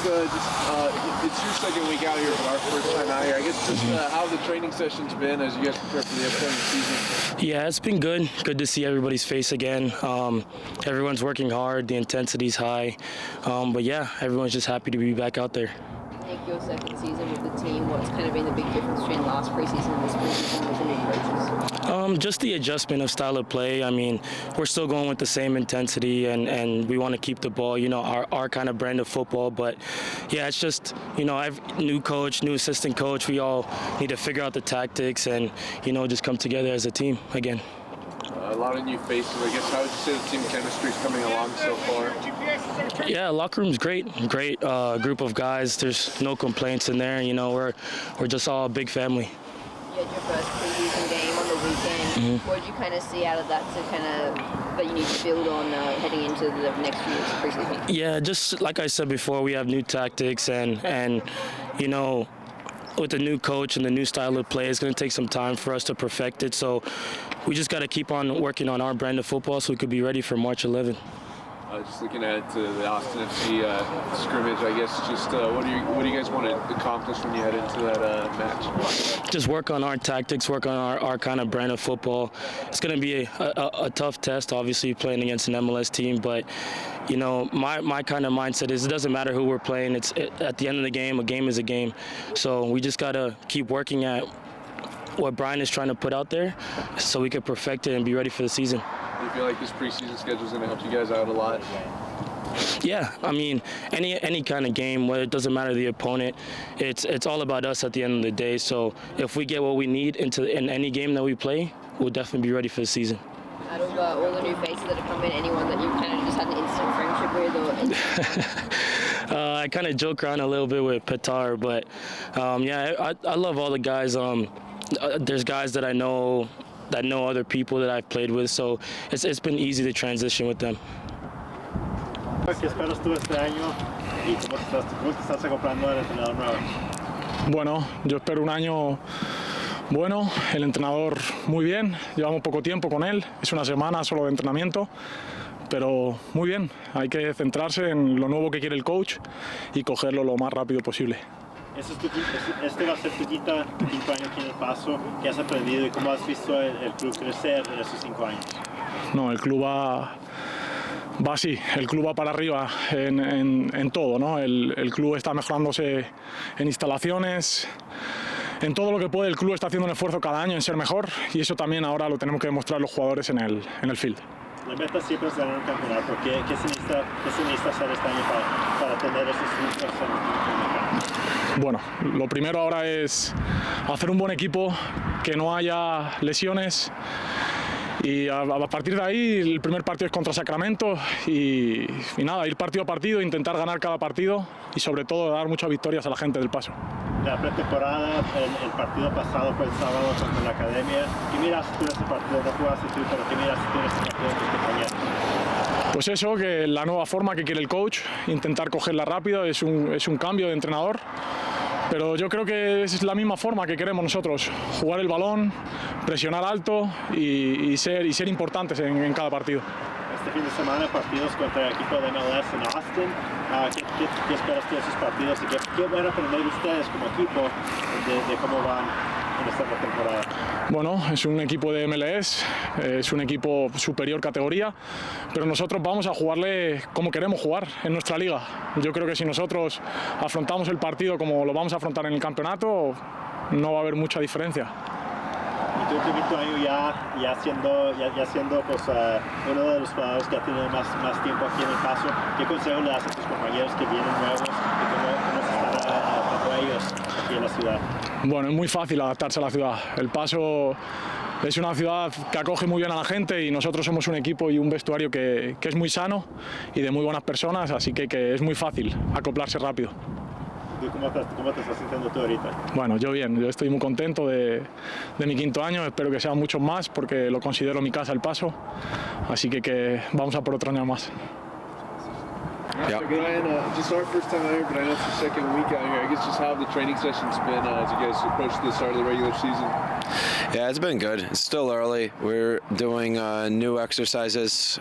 it's your second week out here, but our first time out here. I guess just how the training session's been as you guys prepare for the upcoming season. Yeah, it's been good. Good to see everybody's face again. Everyone's working hard. The intensity's high. But yeah, everyone's just happy to be back out there. Nick, your second season with the team, what's kind of been the big difference between last preseason and this preseason with the new coaches? Just the adjustment of style of play. I mean, we're still going with the same intensity, and we want to keep the ball, our kind of brand of football. But yeah, it's just, I've new coach, new assistant coach. We all need to figure out the tactics and, just come together as a team again. A lot of new faces. I guess how would you say the team chemistry is coming along so far? Yeah, locker room's great group of guys. There's no complaints in there. We're just all a big family. You had your first preseason game on the weekend. What did you kind of see out of that that you need to build on heading into the next few weeks of preseason? Yeah, just like I said before, we have new tactics and with the new coach and the new style of play, it's going to take some time for us to perfect it. So we just got to keep on working on our brand of football so we could be ready for March 11th. Just looking at the Austin FC scrimmage, I guess, just what do you guys want to accomplish when you head into that match? Just work on our tactics, work on our kind of brand of football. It's going to be a tough test, obviously, playing against an MLS team, but my kind of mindset is it doesn't matter who we're playing. At the end of the game, a game is a game. So we just got to keep working at what Brian is trying to put out there so we can perfect it and be ready for the season. Do you feel like this preseason schedule is going to help you guys out a lot? Yeah, I mean, any kind of game, whether it doesn't matter the opponent, it's all about us at the end of the day. So if we get what we need in any game that we play, we'll definitely be ready for the season. Out of all the new faces that have come in, anyone that you kind of just had an instant friendship with? I kind of joke around a little bit with Petar, but yeah, I love all the guys. There's guys that I know that know other people that I've played with, so it's been easy to transition with them. ¿Qué esperas tú este año y cómo te estás acoplando al entrenador nuevo? Bueno, yo espero un año bueno, el entrenador muy bien, llevamos poco tiempo con él, es una semana solo de entrenamiento, pero muy bien, hay que centrarse en lo nuevo que quiere el coach y cogerlo lo más rápido posible. Este va a ser tu quinto año aquí en El Paso. ¿Qué has aprendido y cómo has visto el club crecer en esos 5 años? No, el club va así, el club va para arriba en todo, ¿no? El club está mejorándose en instalaciones, en todo lo que puede. El club está haciendo un esfuerzo cada año en ser mejor y eso también ahora lo tenemos que demostrar los jugadores en el field. La meta siempre es ganar un campeonato. ¿Qué se necesita hacer este año para tener esos frutos en el mercado? Bueno, lo primero ahora es hacer un buen equipo, que no haya lesiones y a partir de ahí el primer partido es contra Sacramento y nada, ir partido a partido, intentar ganar cada partido y sobre todo dar muchas victorias a la gente del Paso. La pretemporada, el partido pasado fue el sábado contra la Academia. ¿Qué miras tú en ese partido? No jugaste tú, pero ¿qué miras tú en ese partido de tus compañeros? Pues eso, que la nueva forma que quiere el coach, intentar cogerla rápido, es un cambio de entrenador, pero yo creo que es la misma forma que queremos nosotros, jugar el balón, presionar alto y ser importantes en cada partido. Este fin de semana partidos contra el equipo de MLS en Austin. ¿Qué esperas tú de esos partidos y qué van a aprender ustedes como equipo de cómo van en esta temporada? Bueno, es un equipo de MLS, es un equipo superior categoría, pero nosotros vamos a jugarle como queremos jugar en nuestra liga. Yo creo que si nosotros afrontamos el partido como lo vamos a afrontar en el campeonato, no va a haber mucha diferencia. Y tú tu quinto año ya siendo pues, uno de los jugadores que ha tenido más tiempo aquí en El Paso, ¿qué consejo le das a tus compañeros que vienen nuevos y cómo se están adaptando a ellos aquí en la ciudad? Bueno, es muy fácil adaptarse a la ciudad. El Paso es una ciudad que acoge muy bien a la gente y nosotros somos un equipo y un vestuario que es muy sano y de muy buenas personas, así que es muy fácil acoplarse rápido. ¿Cómo te estás sintiendo tú ahorita? Bueno, yo bien, yo estoy muy contento de mi quinto año, espero que sean muchos más porque lo considero mi casa El Paso, así que vamos a por otro año más. Yeah. Ryan, just our first time out here, but I know it's the second week out here. I guess just how have the training sessions been as you guys approach the start of the regular season? Yeah, it's been good. It's still early. We're doing new exercises,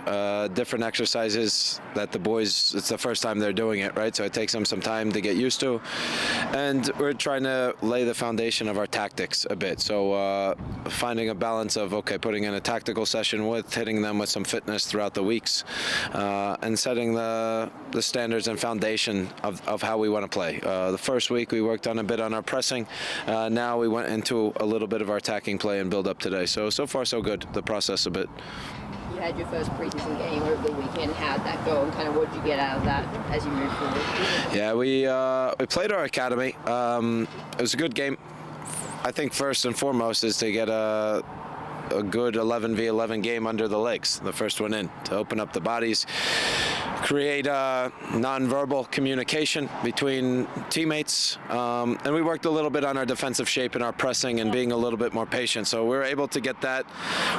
different exercises that the boys, it's the first time they're doing it, right? So it takes them some time to get used to. And we're trying to lay the foundation of our tactics a bit. So finding a balance of, okay, putting in a tactical session with hitting them with some fitness throughout the weeks and setting the standards and foundation of how we want to play. The first week we worked on a bit on our pressing. Now we went into a little bit of our attacking play and build up today. So far so good, the process a bit. You had your first preseason game over the weekend. How'd that go, and kind of what did you get out of that as you move forward? Yeah, we played our academy. It was a good game. I think first and foremost is to get a good 11v11 game under the legs, the first one in, to open up the bodies, create non-verbal communication between teammates, and we worked a little bit on our defensive shape and our pressing and being a little bit more patient. So we were able to get that,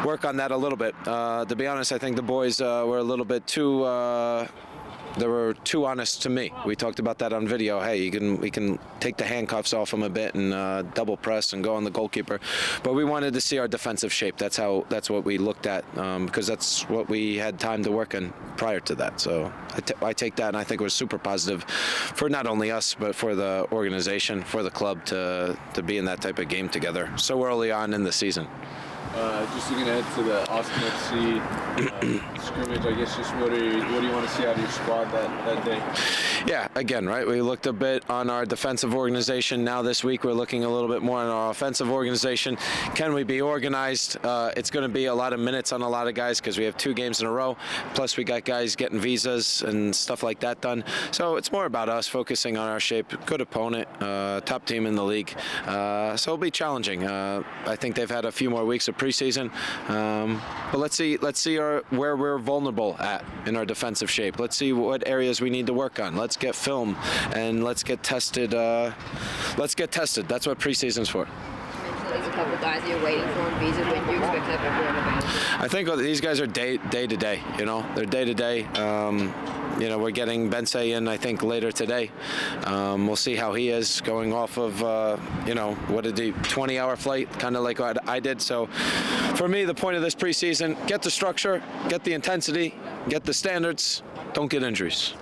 work on that a little bit. To be honest, I think the boys were a little bit too they were too honest to me. We talked about that on video. Hey, we can take the handcuffs off them a bit and double press and go on the goalkeeper. But we wanted to see our defensive shape. That's what we looked at because that's what we had time to work on prior to that. So I take that, and I think it was super positive for not only us but for the organization, for the club to be in that type of game together so early on in the season. Just looking ahead to the Austin FC scrimmage, I guess just what do you want to see out of your squad that day? Yeah, again, right, we looked a bit on our defensive organization. Now this week we're looking a little bit more on our offensive organization. Can we be organized? It's going to be a lot of minutes on a lot of guys because we have 2 games in a row. Plus we got guys getting visas and stuff like that done. So it's more about us focusing on our shape. Good opponent, top team in the league. So it'll be challenging. I think they've had a few more weeks of preseason, but let's see where we're vulnerable at in our defensive shape. Let's see what areas we need to work on. Let's get film and let's get tested. That's what preseason's for. There's a couple of guys you're waiting for on visa. When do you expect to have everyone available? I think these guys are day to day. You know, they're day to day. We're getting Bensei in, I think, later today. We'll see how he is going off of, what did he, 20-hour flight, kind of like what I did. So for me, the point of this preseason, get the structure, get the intensity, get the standards, don't get injuries.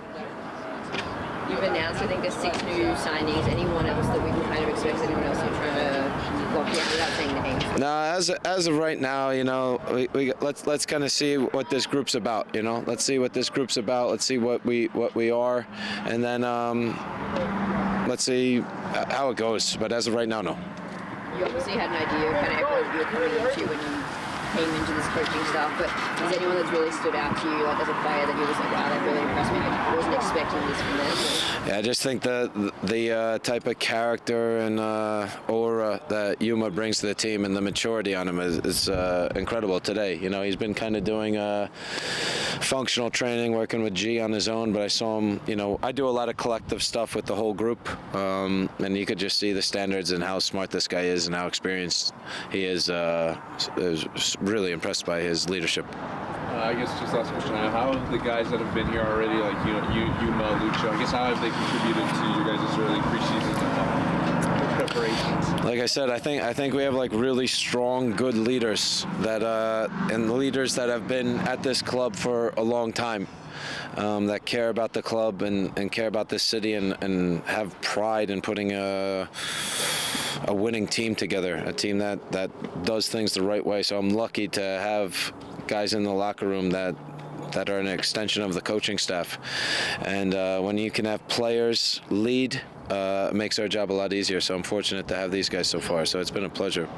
You've announced, I think, there's 6 new signings. Anyone else that we can kind of expect? Anyone else you're trying to lock down without saying names? No, as of right now, let's kind of see what this group's about. Let's see what this group's about. Let's see what we are, and then let's see how it goes. But as of right now, no. You obviously had an idea of kind of everyone you were coming into when you came into this coaching staff, but is anyone that's really stood out to you, like as a player, that you was like, wow, that really impressed me? I wasn't expecting this from them. Yeah, I just think the type of character and aura that Yuma brings to the team and the maturity on him is incredible today. He's been kind of doing functional training, working with G on his own, but I saw him, I do a lot of collective stuff with the whole group, and you could just see the standards and how smart this guy is and how experienced he is. Really impressed by his leadership. I guess just last question, how have the guys that have been here already, like Yuma, Lucho, I guess how have they contributed to your guys' early preseason preparations? Like I said, I think we have like really strong, good leaders and leaders that have been at this club for a long time. That care about the club and care about this city and have pride in putting a winning team together, a team that does things the right way. So I'm lucky to have guys in the locker room that are an extension of the coaching staff. And when you can have players lead, it makes our job a lot easier. So I'm fortunate to have these guys so far. So it's been a pleasure.